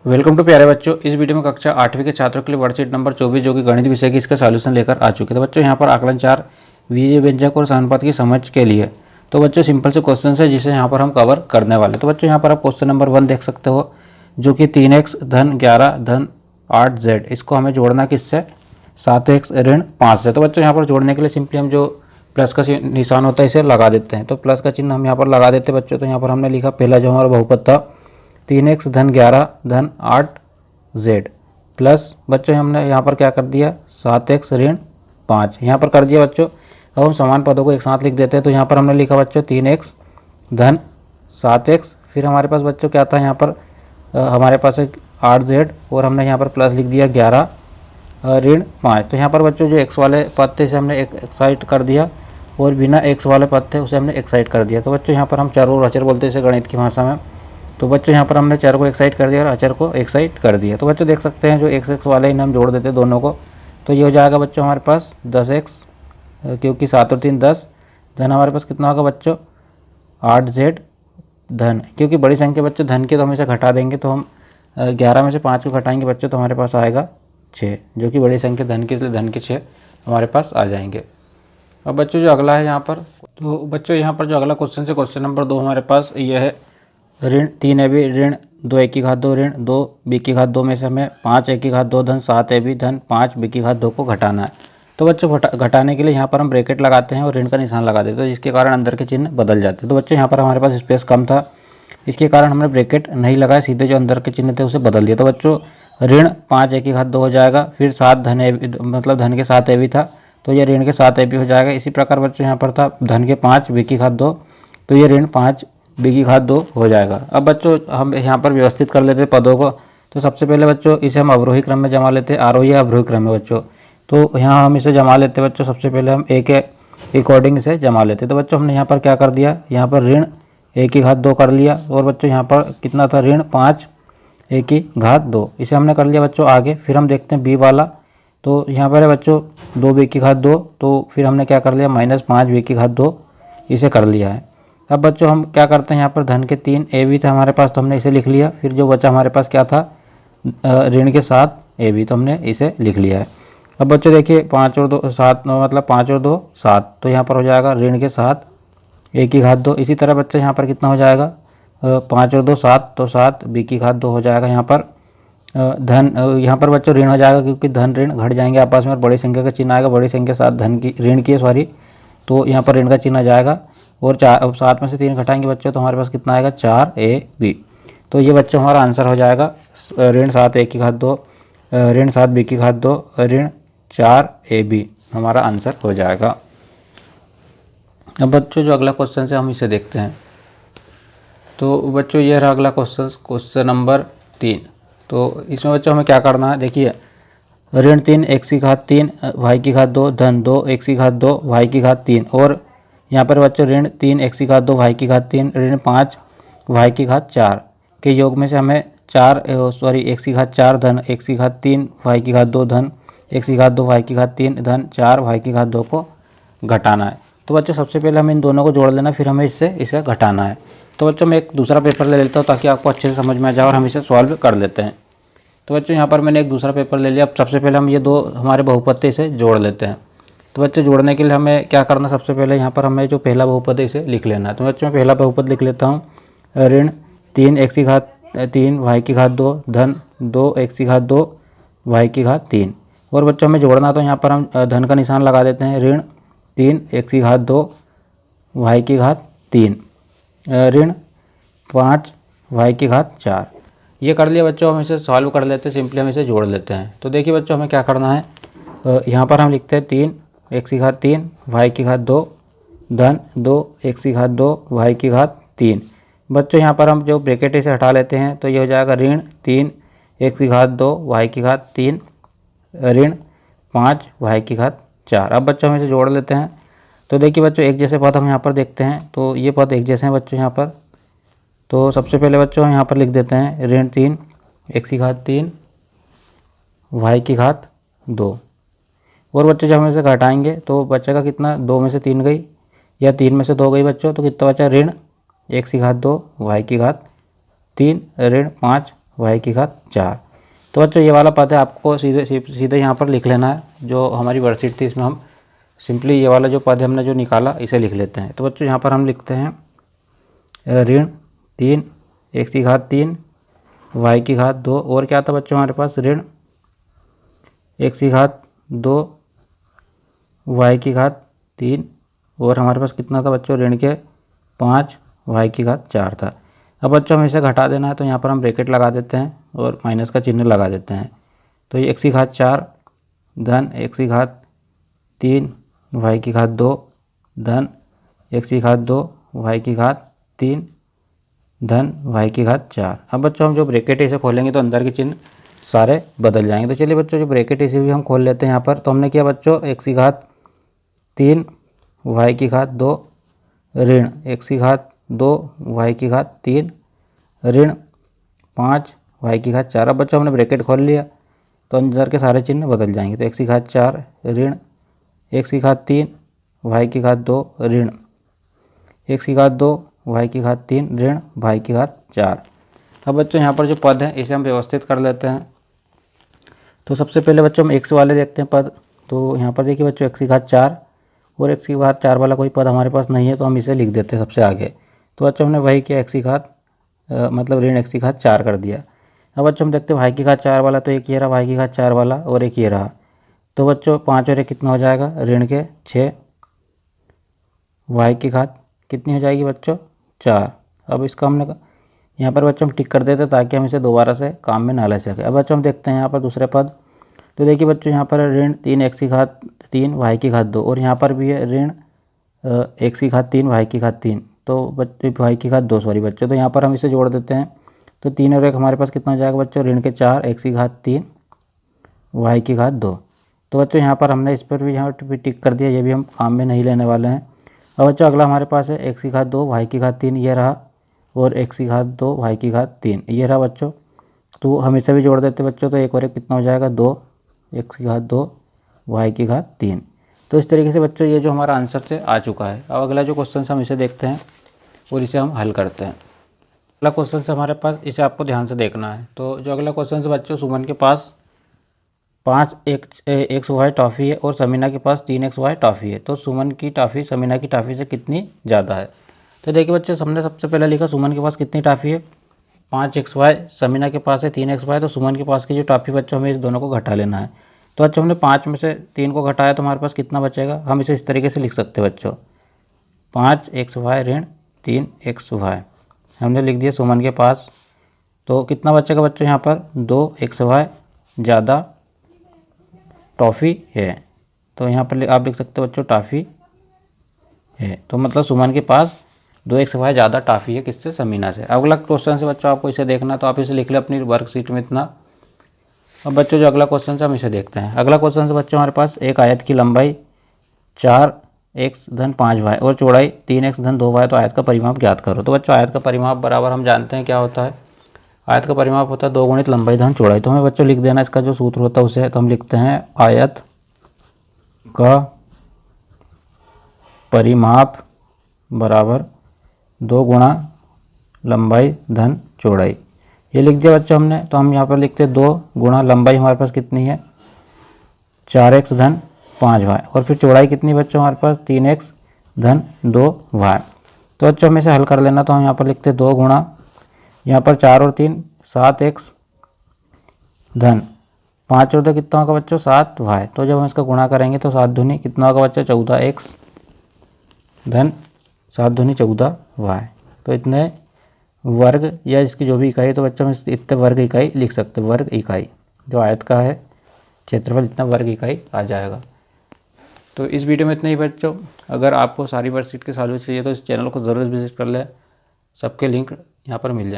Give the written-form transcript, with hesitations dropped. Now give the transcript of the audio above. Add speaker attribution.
Speaker 1: Welcome to प्यारे बच्चों। इस वीडियो में कक्षा 8वीं के छात्रों के लिए वर्कशीट नंबर 24 जो कि गणित विषय की इसका सॉल्यूशन लेकर आ चुके हैं। तो बच्चों यहाँ पर आकलन 4 विजय व्यंजक और समानुपात की समझ के लिए तो बच्चों सिंपल से क्वेश्चन है जिसे यहाँ पर हम कवर करने वाले। तो बच्चों यहाँ पर आप क्वेश्चन नंबर 1 देख सकते हो जो कि 3x धन 11 धन 8z, इसको हमें जोड़ना किससे 7x ऋण 5 से। तो बच्चों यहाँ पर जोड़ने के लिए सिंपली हम जो प्लस का निशान होता है इसे लगा देते हैं। तो प्लस का चिन्ह हम यहाँ पर लगा देते हैं बच्चों। तो यहाँ पर हमने लिखा पहला जो हमारा बहुपद था 3x धन 11 धन 8z प्लस बच्चों हमने यहाँ पर क्या कर दिया 7x ऋण 5 यहाँ पर कर दिया बच्चों। अब हम समान पदों को एक साथ लिख देते हैं। तो यहाँ पर हमने लिखा बच्चों 3x धन 7x, फिर हमारे पास बच्चों क्या था यहाँ पर हमारे पास एक 8z और हमने यहाँ पर प्लस लिख दिया 11 ऋण 5। तो यहाँ पर बच्चों जो x वाले पद थे इसे हमने एक साइड कर दिया और बिना x वाले पद थे उसे हमने एक साइड कर दिया। तो बच्चों यहाँ पर हम चर और अचर बोलते हैं इसे गणित की भाषा में। तो बच्चों यहाँ पर हमने चर को एक साइड कर दिया और अचर को एक साइड कर दिया। तो बच्चों देख सकते हैं जो x वाले इन हम जोड़ देते हैं दोनों को। तो ये हो जाएगा बच्चों हमारे पास 10x, क्योंकि 7 और 3 10, धन हमारे पास कितना होगा बच्चों 8z धन, क्योंकि बड़ी संख्या बच्चों धन की तो हम इसे घटा देंगे। तो हम 11 में से 5 को घटाएंगे बच्चों तो हमारे पास आएगा 6, जो कि बड़ी संख्या धन की, इसलिए धन के 6 हमारे पास आ जाएंगे। अब बच्चों जो अगला है यहाँ पर, तो बच्चों यहाँ पर जो अगला क्वेश्चन है क्वेश्चन नंबर 2 हमारे पास ये है ऋण 3ab ऋण 2a की घात 2 ऋण 2b की घात 2 में से हमें 5a की घात 2 धन 7ab धन 5b की घात 2 को घटाना है। तो बच्चों घटाने के लिए यहाँ पर हम ब्रैकेट लगाते हैं और ऋण का निशान लगा देते हैं, जिसके कारण अंदर के चिन्ह बदल जाते हैं। तो बच्चों यहाँ पर हमारे पास स्पेस कम था, इसके कारण हमने ब्रैकेट नहीं लगाया, सीधे जो अंदर के चिन्ह थे उसे बदल दिया। तो बच्चों ऋण 5a की घात 2 हो जाएगा, फिर 7 धन a मतलब धन के 7ab था तो ये ऋण के 7ab हो जाएगा। इसी प्रकार बच्चों यहाँ पर था धन के 5b की घात 2 तो ये ऋण 5b की घात 2 हो जाएगा। अब बच्चों हम यहाँ पर व्यवस्थित कर लेते हैं पदों को। तो सबसे पहले बच्चों इसे हम अवरोही क्रम में जमा लेते हैं, आरोही या अवरोही क्रम में बच्चों। तो यहाँ हम इसे जमा लेते हैं बच्चों। सबसे पहले हम a के अकॉर्डिंग इसे जमा लेते हैं। तो बच्चों हमने यहाँ पर क्या कर दिया, यहाँ पर ऋण a की घात 2 कर लिया और बच्चों यहाँ पर कितना था ऋण 5a की घात 2, इसे हमने कर लिया बच्चों आगे। फिर हम देखते हैं b वाला, तो यहाँ पर है बच्चों 2b की घात 2, तो फिर हमने क्या कर लिया माइनस 5b की घात 2, इसे कर लिया है। अब बच्चों हम क्या करते हैं यहाँ पर धन के 3 ab था हमारे पास तो हमने इसे लिख लिया। फिर जो बचा हमारे पास क्या था ऋण के 7 ab, तो हमने इसे लिख लिया है। अब बच्चों देखिए 5 और 2 7 मतलब 5 और 2 7, तो यहाँ पर हो जाएगा ऋण के 7 a की घात 2। इसी तरह बच्चे यहाँ पर कितना हो जाएगा 5 और 2 7, तो 7b की घात 2 हो जाएगा। यहाँ पर धन यहाँ पर बच्चों ऋण हो जाएगा, क्योंकि धन ऋण घट जाएंगे आपस में और बड़ी संख्या का चिन्ह आएगा। बड़ी संख्या 7 धन की ऋण की सॉरी, तो यहाँ पर ऋण का चिन्ह आ जाएगा। और 7 में से 3 घटाएंगे बच्चों तो हमारे पास कितना आएगा 4ab। तो ये बच्चों हमारा आंसर हो जाएगा ऋण 7a की घात 2 ऋण 7b की घात 2 ऋण 4ab हमारा आंसर हो जाएगा। अब बच्चों जो अगला क्वेश्चन है हम इसे देखते हैं। तो बच्चों ये रहा अगला क्वेश्चन नंबर 3। तो इसमें बच्चों हमें क्या करना है, देखिए ऋण 3 x की घात 3 y की घात 2 धन 2 x की घात 2 y की घात 3, और यहाँ पर बच्चों ऋण 3 x की घात 2 y की घात 3 ऋण 5 y की घात 4 के योग में से हमें x की घात 4 धन x की घात 3 y की घात 2 धन x की घात 2 y की घात 3 धन 4 y की घात 2 को घटाना है। तो बच्चों सबसे पहले हमें इन दोनों को जोड़ लेना, फिर हमें इसे घटाना है। तो बच्चों मैं एक दूसरा पेपर ले लेता हूँ ताकि आपको अच्छे से समझ में आ जाए और हम इसे सॉल्व कर लेते हैं। तो बच्चों यहाँ पर मैंने एक दूसरा पेपर ले लिया। अब सबसे पहले हम ये दो हमारे बहुपद थे इसे जोड़ लेते हैं। तो बच्चों जोड़ने के लिए हमें क्या करना, सबसे पहले यहाँ पर हमें जो पहला बहुपद है इसे लिख लेना है। तो बच्चों मैं पहला बहुपद लिख लेता हूँ ऋण 3 x की घात 3 y की घात 2 धन 2 x की घात 2 y की घात 3, और बच्चों हमें जोड़ना तो यहाँ पर हम धन का निशान लगा देते हैं ऋण 3 x की घात 2 y की घात 3 ऋण 5 y की घात 4। ये कर लिया बच्चों। हम इसे सॉल्व कर लेते हैं, सिंपली हम इसे जोड़ लेते हैं। तो देखिए बच्चों हमें क्या करना है, यहाँ पर हम लिखते हैं 3 x की घात 3 y की घात 2 धन 2 x की घात 2 y की घात 3। बच्चों यहाँ पर हम जो ब्रैकेट इसे हटा लेते हैं तो ये हो जाएगा ऋण 3 x की घात 2 y की घात 3 ऋण 5 y की घात 4। अब बच्चों हम इसे जोड़ लेते हैं। तो देखिए बच्चों एक जैसे पद हम यहाँ पर देखते हैं, तो ये पद एक जैसे हैं बच्चों यहाँ पर। तो सबसे पहले बच्चों हम यहाँ पर लिख देते हैं ऋण 3 x की घात 3 y की घात 2, और बच्चों जब हम इसे घटाएंगे तो बचेगा कितना 2 में से 3 गई या 3 में से 2 गई बच्चों, तो कितना बचा ऋण x की घात 2 y की घात 3 ऋण 5 y की घात 4। तो बच्चों ये वाला पद है आपको सीधे यहाँ पर लिख लेना है। जो हमारी वर्कशीट थी इसमें हम सिंपली ये वाला जो पद हमने जो निकाला इसे लिख लेते हैं। तो बच्चों यहाँ पर हम लिखते हैं ऋण 3 x की घात 3 y की घात 2 और क्या था बच्चों हमारे पास ऋण x की घात 2 y की घात 3 और हमारे पास कितना था बच्चों ऋण के 5 y की घात 4 था। अब बच्चों हमें इसे घटा देना है तो यहाँ पर हम ब्रैकेट लगा देते हैं और माइनस का चिन्ह लगा देते हैं। तो ये x की घात 4 धन x की घात 3 y की घात 2 धन x की घात 2 y की घात 3 धन y की घात 4। अब बच्चों हम जो ब्रैकेट है इसे खोलेंगे तो अंदर के चिन्ह सारे बदल जाएंगे। तो चलिए बच्चों जो ब्रैकेट है इसे भी हम खोल लेते हैं यहाँ पर। तो हमने किया बच्चों x की घात 3 y की घात 2 ऋण x की घात 2 y की घात 3 ऋण 5 y की घात 4। अब बच्चों हमने ब्रैकेट खोल लिया तो अंदर के सारे चिन्ह बदल जाएंगे। तो x की घात 4 ऋण x की घात 3 y की घात 2 ऋण x की घात 2 y की घात 3 ऋण y की घात 4। अब बच्चों यहाँ पर जो पद है इसे हम व्यवस्थित कर लेते हैं। तो सबसे पहले बच्चों हम x वाले देखते हैं पद। तो यहाँ पर देखिए बच्चों x की घात 4 और x की घात 4 वाला कोई पद हमारे पास नहीं है तो हम इसे लिख देते हैं सबसे आगे। तो बच्चों हमने वही किया x की घात मतलब ऋण x की घात 4 कर दिया। अब बच्चों हम देखते हैं y की घात 4 वाला तो एक ये रहा y की घात 4 वाला और एक ये रहा। तो बच्चों 5 और 1 कितना हो जाएगा ऋण के 6 y की घात कितनी हो जाएगी बच्चों 4। अब इसका हमने यहाँ पर बच्चों हम टिक कर देते ताकि हम इसे दोबारा से काम में ना ले सकें। अब बच्चों हम देखते हैं यहाँ पर दूसरे पद। तो देखिए बच्चों यहाँ पर ऋण 3 x की घात 3 y की घात 2 और यहाँ पर भी है ऋण x की घात 3 y की घात 3 तो बच्चों y की घात 2 सॉरी बच्चों। तो यहाँ पर हम इसे जोड़ देते हैं तो 3 और 1 हमारे पास कितना हो जाएगा बच्चों ऋण के 4 x की घात 3 y की घात 2। तो बच्चों यहाँ पर हमने इस पर भी यहाँ पर टिक कर दिया, ये भी हम काम में नहीं लेने वाले हैं। अब बच्चों अगला हमारे पास है x की घात 2 y की घात 3 ये रहा और x की घात 2 y की घात 3 ये रहा बच्चों। तो हम इसे भी जोड़ देते बच्चों तो 1 और 1 कितना हो जाएगा 2 x की घात 2 y की घात 3। तो इस तरीके से बच्चों ये जो हमारा आंसर से आ चुका है। अब अगला जो क्वेश्चन हम इसे देखते हैं और इसे हम हल करते हैं। अगला क्वेश्चन से हमारे पास इसे आपको ध्यान से देखना है। तो जो अगला क्वेश्चन से बच्चों सुमन के पास 5 XY टॉफ़ी है और समीना के पास 3 XY टॉफ़ी है। तो सुमन की टॉफ़ी समीना की टॉफ़ी से कितनी ज़्यादा है। तो देखिए बच्चों हमने सबसे पहले लिखा सुमन के पास कितनी टॉफ़ी है 5 XY, समीना के पास है 3 XY। तो सुमन के पास की जो टॉफ़ी बच्चों हमें इस दोनों को घटा लेना है। तो बच्चों हमने 5 में से 3 को घटाया तो हमारे पास कितना बचेगा। हम इसे इस तरीके से लिख सकते हैं बच्चों 5 XY ऋण 3 XY हमने लिख दिया सुमन के पास। तो कितना बचेगा बच्चों यहाँ पर 2 XY ज़्यादा टॉफ़ी है। तो यहाँ पर आप लिख सकते हो बच्चों टॉफ़ी है। तो मतलब सुमन के पास 2 XY ज़्यादा टॉफ़ी है किससे समीना से। अगला क्वेश्चन से बच्चों आपको इसे देखना तो आप इसे लिख लें अपनी वर्कशीट में इतना। अब बच्चों जो अगला क्वेश्चन से हम इसे देखते हैं। अगला क्वेश्चन से बच्चों हमारे पास एक आयत की लंबाई 4x धन 5y और चौड़ाई 3x धन 2y। तो आयत का परिमाप ज्ञात करो। तो बच्चों आयत का परिमाप बराबर हम जानते हैं क्या होता है। आयत का परिमाप होता है 2 गुणित लंबाई धन चौड़ाई। तो हमें बच्चों लिख देना इसका जो सूत्र होता है उसे। तो हम लिखते हैं आयत का परिमाप बराबर 2 गुणा लंबाई धन चौड़ाई। ये लिख दिया बच्चों हमने। तो हम यहाँ पर लिखते हैं 2 गुणा लंबाई हमारे पास कितनी है 4x धन 5y और फिर चौड़ाई कितनी बच्चों हमारे पास 3x धन 2y। तो बच्चों हमें इसे हल कर लेना। तो हम यहाँ पर लिखते हैं 2 गुणा यहाँ पर 4 और 3 7x धन 5 और 2 कितना होगा बच्चों 7y। तो जब हम इसका गुणा करेंगे तो 7 दूनी कितना होगा बच्चों 14x धन 7 दूनी 14y। तो इतने वर्ग या इसकी जो भी इकाई तो बच्चों हम इतने वर्ग इकाई लिख सकते हैं। वर्ग इकाई जो आयत का है क्षेत्रफल इतना वर्ग इकाई आ जाएगा। तो इस वीडियो में इतना ही बच्चों। अगर आपको सारी वर्कशीट के सॉल्यूशन चाहिए तो इस चैनल को ज़रूर विजिट कर लें। सबके लिंक यहाँ पर मिल जाए।